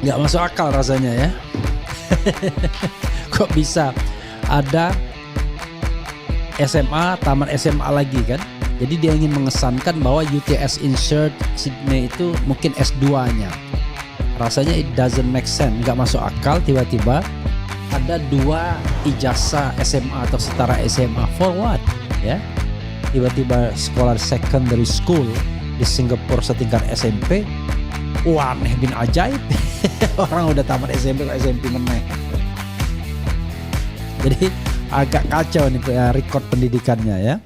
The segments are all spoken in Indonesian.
Nggak masuk akal rasanya ya. Kok bisa ada SMA, tamat SMA lagi kan? Jadi dia ingin mengesankan bahwa UTS Insert Sydney itu mungkin S2-nya. Rasanya it doesn't make sense, nggak masuk akal tiba-tiba ada 2 ijazah SMA atau setara SMA for what? Ya, tiba-tiba sekolah secondary school di Singapura setingkat SMP, wah aneh bin ajaib. Orang udah tamat SMP ke SMP meneh. Jadi agak kacau nih record pendidikannya ya.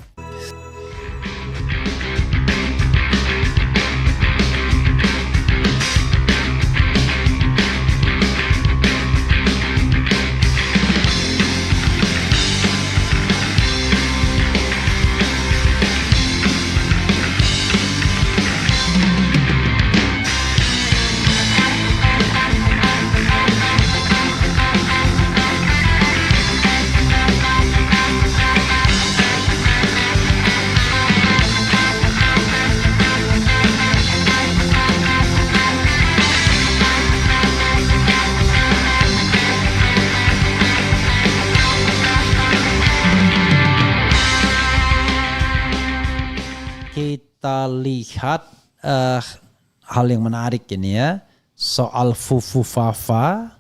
Kita lihat hal yang menarik ini ya, soal Fufu Fafa.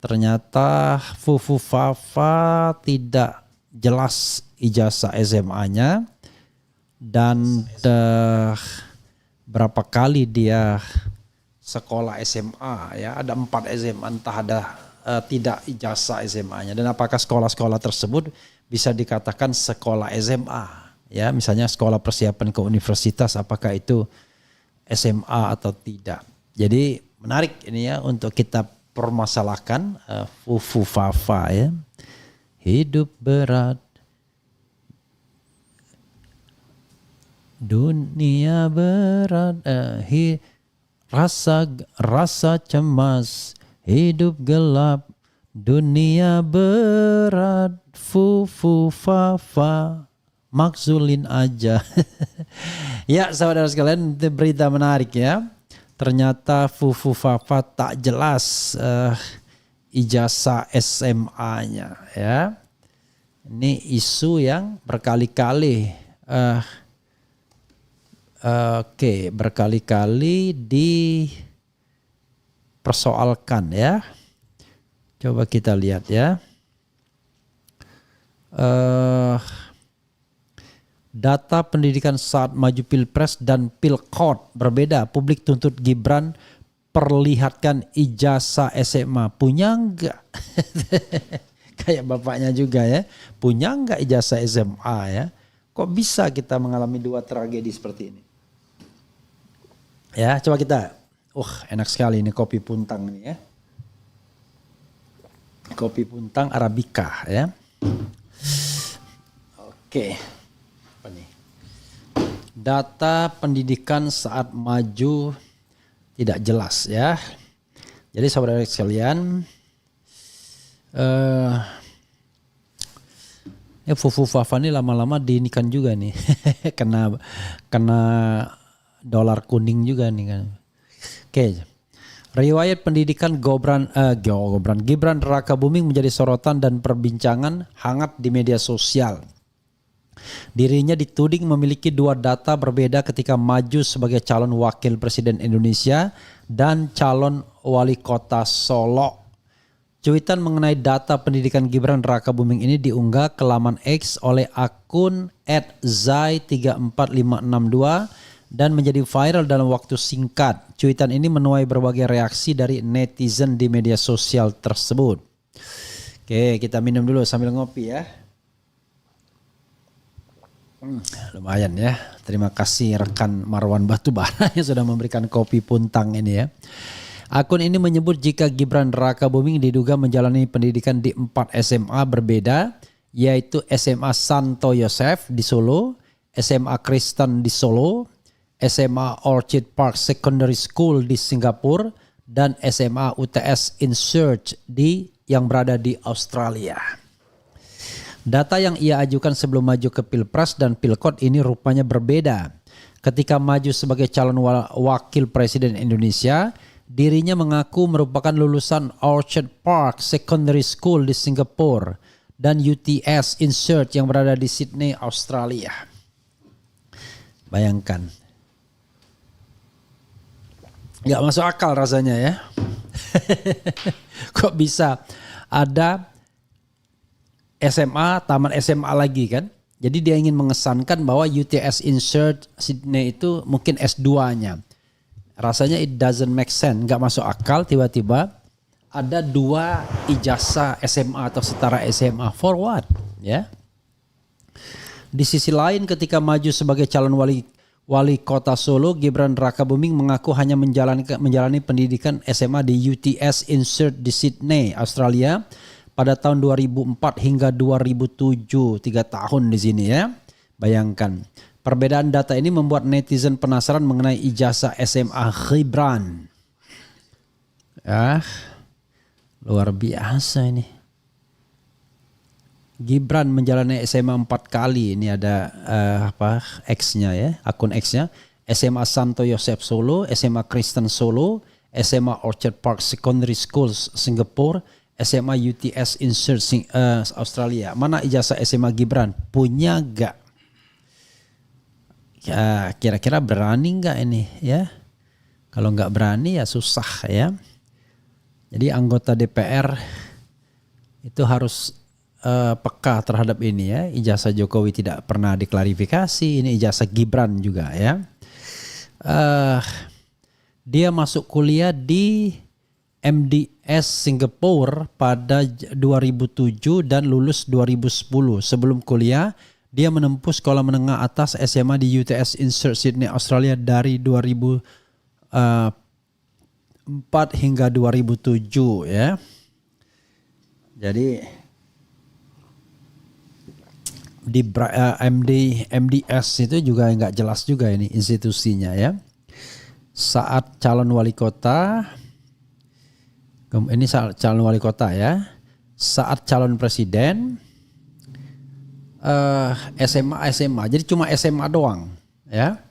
Ternyata Fufu Fafa tidak jelas ijazah SMA-nya dan berapa kali dia sekolah SMA ya, ada 4 SMA, entah ada tidak ijazah SMA-nya, dan apakah sekolah-sekolah tersebut bisa dikatakan sekolah SMA. Ya, misalnya sekolah persiapan ke universitas, apakah itu SMA atau tidak. Jadi menarik ini ya untuk kita permasalahkan Fufu Fafa ya. Hidup berat, dunia berat, rasa cemas, hidup gelap, dunia berat, Fufu Fafa. Makzulin aja. Ya saudara sekalian, itu berita menarik ya. Ternyata Fufu Fafa tak jelas ijazah SMA-nya ya. Ini isu yang berkali-kali berkali-kali dipersoalkan ya. Coba kita lihat ya. Data pendidikan saat maju Pilpres dan Pilkot berbeda. Publik tuntut Gibran perlihatkan ijazah SMA. Punya enggak? Kayak bapaknya juga ya. Punya enggak ijazah SMA ya? Kok bisa kita mengalami 2 tragedi seperti ini? Ya, coba kita. Enak sekali ini kopi puntang ini ya. Kopi puntang Arabica ya. Oke. Apa nih? Data pendidikan saat maju tidak jelas ya. Jadi saudara sekalian, Fufu Fafa ini lama-lama diinikan juga nih. kena dolar kuning juga nih kan. Oke. Riwayat pendidikan Gibran Rakabuming menjadi sorotan dan perbincangan hangat di media sosial. Dirinya dituding memiliki 2 data berbeda ketika maju sebagai calon wakil presiden Indonesia dan calon wali kota Solo. Cuitan mengenai data pendidikan Gibran Rakabuming ini diunggah ke laman X oleh akun @zai34562 dan menjadi viral dalam waktu singkat. Cuitan ini menuai berbagai reaksi dari netizen di media sosial tersebut. Oke, kita minum dulu sambil ngopi ya. Lumayan ya. Terima kasih rekan Marwan Batubara yang sudah memberikan kopi puntang ini ya. Akun ini menyebut jika Gibran Rakabuming diduga menjalani pendidikan di 4 SMA berbeda, yaitu SMA Santo Yosef di Solo, SMA Kristen di Solo, SMA Orchid Park Secondary School di Singapura, dan SMA UTS Insert yang berada di Australia. Data yang ia ajukan sebelum maju ke Pilpres dan Pilkot ini rupanya berbeda. Ketika maju sebagai calon wakil presiden Indonesia, Dirinya mengaku merupakan lulusan Orchard Park Secondary School di Singapura dan UTS Insert yang berada di Sydney, Australia. Bayangkan. Gak masuk akal rasanya ya. Kok bisa ada SMA, taman SMA lagi kan? Jadi dia ingin mengesankan bahwa UTS Insert Sydney itu mungkin S2-nya. Rasanya it doesn't make sense, gak masuk akal tiba-tiba ada 2 ijazah SMA atau setara SMA, for what? Ya. Di sisi lain ketika maju sebagai calon wali kota Solo, Gibran Rakabuming mengaku hanya menjalani pendidikan SMA di UTS Insert di Sydney, Australia pada tahun 2004 hingga 2007, 3 tahun di sini ya. Bayangkan. Perbedaan data ini membuat netizen penasaran mengenai ijazah SMA Gibran. Luar biasa ini. Gibran menjalani SMA 4 kali. Ini ada X-nya ya, akun X-nya. SMA Santo Yosef Solo, SMA Kristen Solo, SMA Orchard Park Secondary Schools Singapura, SMA UTS Insert Australia. Mana ijazah SMA Gibran? Punya gak? Ya, kira-kira berani nggak ini ya? Kalau nggak berani ya susah ya. Jadi anggota DPR itu harus peka terhadap ini ya. Ijazah Jokowi tidak pernah diklarifikasi. Ini ijazah Gibran juga ya. Dia masuk kuliah di MDS Singapura pada 2007 dan lulus 2010. Sebelum kuliah, dia menempuh sekolah menengah atas SMA di UTS Insert Sydney, Australia dari 2004 hingga 2007 ya. Jadi di MDS itu juga nggak jelas juga ini institusinya ya. Saat calon wali kota, ini saat calon wali kota ya. Saat calon presiden, SMA, jadi cuma SMA doang ya.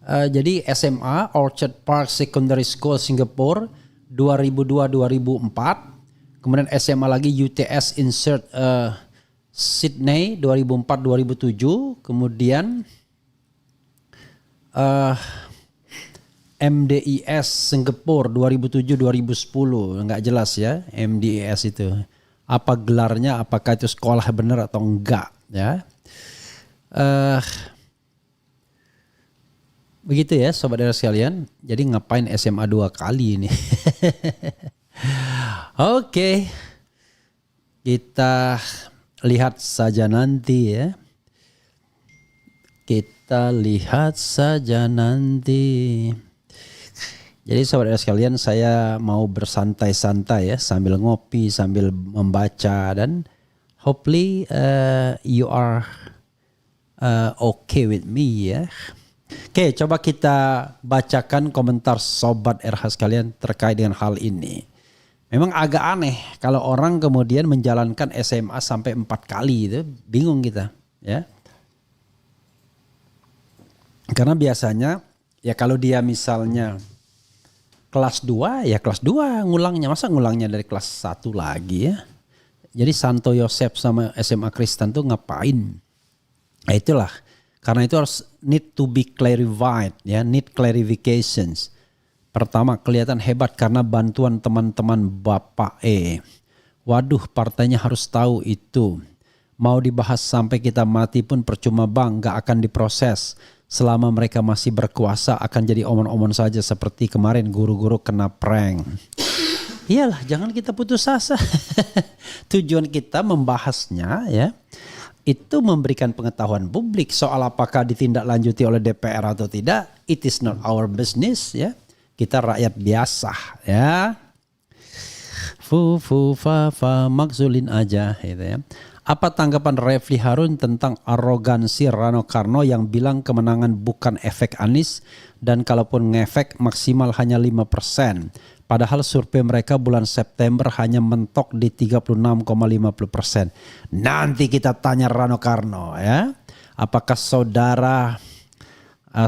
Jadi SMA Orchard Park Secondary School Singapura 2002-2004, kemudian SMA lagi UTS Insert Sydney 2004-2007, kemudian MDIS Singapura 2007-2010, nggak jelas ya MDIS itu. Apa gelarnya, apakah itu sekolah benar atau enggak ya. Begitu ya sobat daerah sekalian. Jadi ngapain SMA 2 kali ini. Oke. Kita lihat saja nanti ya. Kita lihat saja nanti. Jadi sobat sekalian, saya mau bersantai-santai ya sambil ngopi, sambil membaca, dan hopefully you are okay with me ya. Oke, coba kita bacakan komentar sobat RH sekalian terkait dengan hal ini. Memang agak aneh kalau orang kemudian menjalankan SMA sampai 4 kali, itu bingung kita ya. Karena biasanya ya kalau dia misalnya kelas 2 ya kelas 2 ngulangnya, masa ngulangnya dari kelas 1 lagi ya. Jadi Santo Yosef sama SMA Kristen tuh ngapain? Nah itulah, karena itu harus need to be clarified ya, need clarifications. Pertama, kelihatan hebat karena bantuan teman-teman Bapak E. Waduh, partainya harus tahu itu. Mau dibahas sampai kita mati pun percuma bang, gak akan diproses. Selama mereka masih berkuasa akan jadi omon-omon saja seperti kemarin guru-guru kena prank. Iyalah, jangan kita putus asa. Tujuan kita membahasnya ya, itu memberikan pengetahuan publik soal apakah ditindaklanjuti oleh DPR atau tidak. It is not our business ya. Kita rakyat biasa ya. Fu fa fa maksulin aja gitu ya. Apa tanggapan Refli Harun tentang arogansi Rano Karno yang bilang kemenangan bukan efek Anies dan kalaupun ngefek maksimal hanya 5%. Padahal survei mereka bulan September hanya mentok di 36,50%. Nanti kita tanya Rano Karno ya. Apakah saudara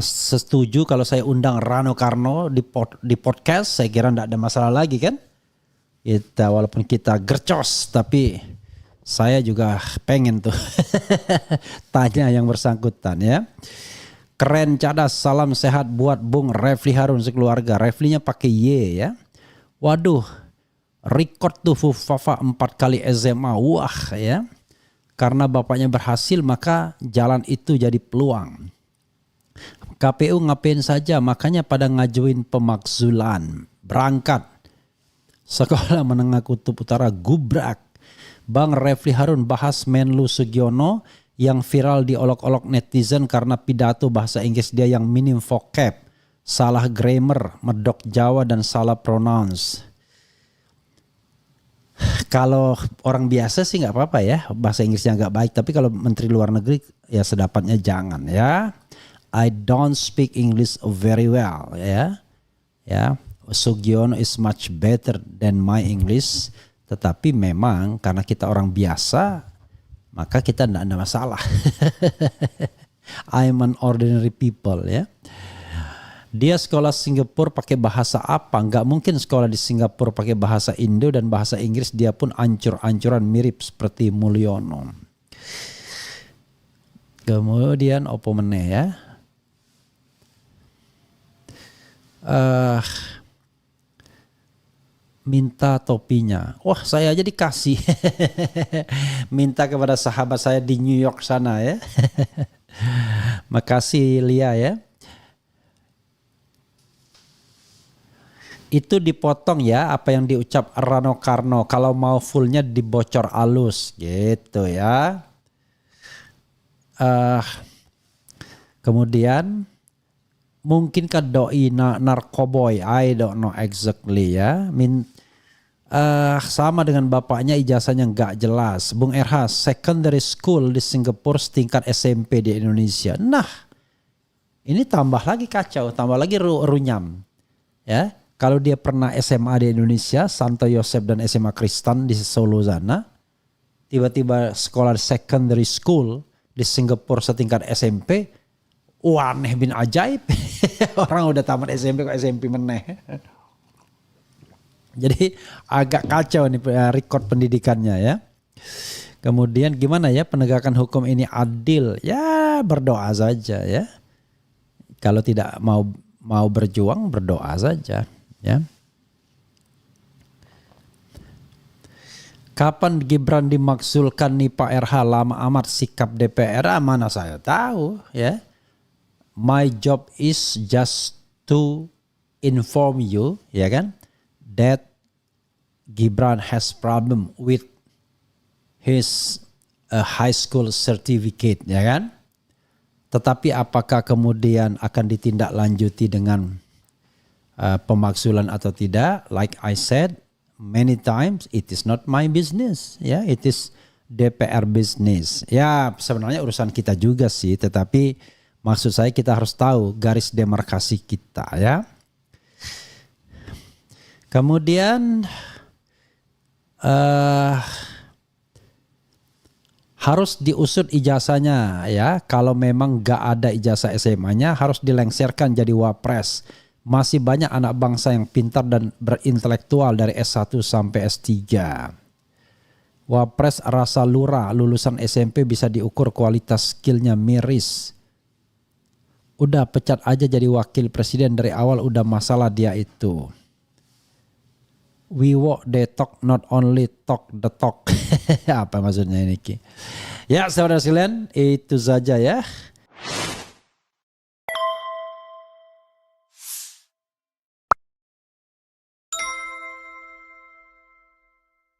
setuju kalau saya undang Rano Karno di podcast, saya kira tidak ada masalah lagi kan. Walaupun kita gercos, tapi saya juga pengen tuh tanya yang bersangkutan ya. Keren, cadas, salam sehat buat Bung Refli Harun sekeluarga. Reflinya pakai Y ya. Waduh, record tuh Fufafa 4 kali SMA, wah ya. Karena bapaknya berhasil maka jalan itu jadi peluang. KPU ngapain saja, makanya pada ngajuin pemakzulan. Berangkat. Sekolah Menengah Kutub Utara gubrak. Bang Refli Harun bahas Menlu Sugiono yang viral diolok-olok netizen karena pidato bahasa Inggris dia yang minim vocab. Salah grammar, medok Jawa dan salah pronounce. Kalau orang biasa sih nggak apa-apa ya, bahasa Inggrisnya nggak baik. Tapi kalau Menteri Luar Negeri ya sedapatnya jangan ya. I don't speak English very well ya. Ya, Sugiono is much better than my English. Tetapi memang karena kita orang biasa, maka kita tidak ada masalah. I'm an ordinary people ya. Dia sekolah Singapura pakai bahasa apa? Nggak mungkin sekolah di Singapura pakai bahasa Indo dan bahasa Inggris dia pun ancur-ancuran mirip seperti Mulyono. Kemudian opo meneh ya. Minta topinya. Wah, saya aja dikasih. Minta kepada sahabat saya di New York sana ya. Makasih Lia ya. Itu dipotong ya apa yang diucap Rano Karno. Kalau mau fullnya dibocor halus gitu ya. Kemudian mungkinkah doi narkoboy? I don't know exactly ya. Sama dengan bapaknya ijazahnya nggak jelas. Bung RH, secondary school di Singapura setingkat SMP di Indonesia. Nah, ini tambah lagi kacau, tambah lagi runyam ya. Kalau dia pernah SMA di Indonesia, Santo Yosef dan SMA Kristen di Solo sana, tiba-tiba sekolah secondary school di Singapura setingkat SMP, wah aneh bin ajaib. Orang udah tamat SMP kok SMP meneh. Jadi agak kacau nih record pendidikannya ya. Kemudian gimana ya penegakan hukum ini adil? Ya berdoa saja ya. Kalau tidak mau berjuang berdoa saja. Ya. Kapan Gibran dimakzulkan nih Pak RH? Lama amat sikap DPR, mana saya tahu ya. My job is just to inform you ya kan, that Gibran has problem with his high school certificate ya kan. Tetapi apakah kemudian akan ditindaklanjuti dengan pemakzulan atau tidak, like I said many times, it is not my business ya, it is DPR business ya. Sebenarnya urusan kita juga sih, tetapi maksud saya kita harus tahu garis demarkasi kita ya. Kemudian harus diusut ijazahnya ya. Kalau memang gak ada ijazah SMA-nya harus dilengserkan jadi wapres. Masih banyak anak bangsa yang pintar dan berintelektual dari S1 sampai S3. Wapres rasa lurah, lulusan SMP bisa diukur kualitas skillnya miris. Udah pecat aja jadi wakil presiden dari awal, udah masalah dia itu. We walk the talk, not only talk the talk. Apa maksudnya ini Ki? Ya saudara sekalian, itu saja ya.